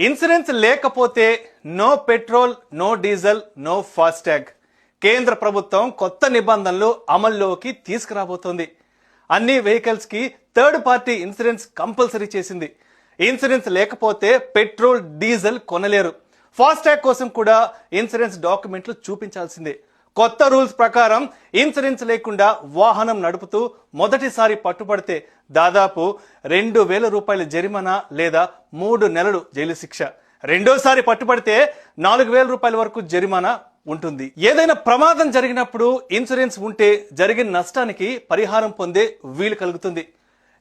Insurance లేకపోతే no petrol, no diesel, no FASTag. కేంద్ర ప్రభుత్వం కొత్త నిబంధనలు అమల్లోకి తీసుకురాబోతోంది. అన్ని వెహికల్స్ కి థర్డ్ పార్టీ ఇన్సూరెన్స్ కంపల్సరీ చేసింది. ఇన్సూరెన్స్ లేకపోతే పెట్రోల్, డీజిల్ కొనలేరు. ఫాస్టాగ్ కోసం కూడా ఇన్సూరెన్స్ డాక్యుమెంట్లు చూపించాల్సిందే. కొత్త రూల్స్ ప్రకారం ఇన్సూరెన్స్ లేకుండా వాహనం నడుపుతూ మొదటిసారి పట్టుబడితే దాదాపు 2,000 రూపాయల జరిమానా లేదా 3 నెలలు జైలు శిక్ష. రెండోసారి పట్టుబడితే 4,000 రూపాయల వరకు జరిమానా ఉంటుంది. ఏదైనా ప్రమాదం జరిగినప్పుడు ఇన్సూరెన్స్ ఉంటే జరిగిన నష్టానికి పరిహారం పొందే వీలు కలుగుతుంది.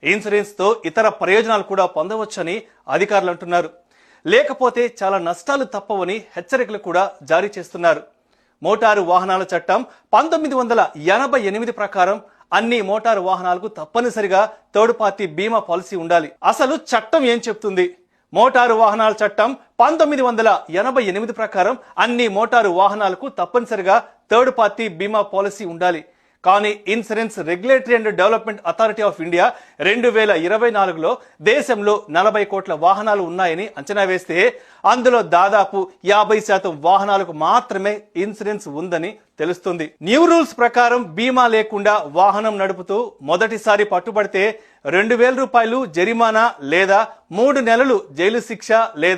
ఇన్సూరెన్స్ తో ఇతర ప్రయోజనాలు కూడా పొందవచ్చని అధికారులు అంటున్నారు. లేకపోతే చాలా నష్టాలు తప్పవని హెచ్చరికలు కూడా జారీ చేస్తున్నారు. మోటారు వాహనాల చట్టం 1988 ప్రకారం అన్ని మోటారు వాహనాలకు తప్పనిసరిగా థర్డ్ పార్టీ బీమా పాలసీ ఉండాలి. అసలు చట్టం ఏం చెప్తుంది? మోటారు వాహనాల చట్టం 1988 ప్రకారం అన్ని మోటారు వాహనాలకు తప్పనిసరిగా థర్డ్ పార్టీ బీమా పాలసీ ఉండాలి. కానీ insurance regulatory and development authority of India 2024లో దేశంలో 40 కోట్ల వాహనాలు ఉన్నాయని అంచనా వేస్తే అందులో దాదాపు 50% వాహనాలకు మాత్రమే ఇన్సూరెన్స్ ఉందని తెలుస్తుంది. న్యూ రూల్స్ ప్రకారం బీమా లేకుండా వాహనం నడుపుతూ మొదటిసారి పట్టుబడితే 2,000 రూపాయలు జరిమానా లేదా 3 నెలలు జైలు శిక్ష లేదా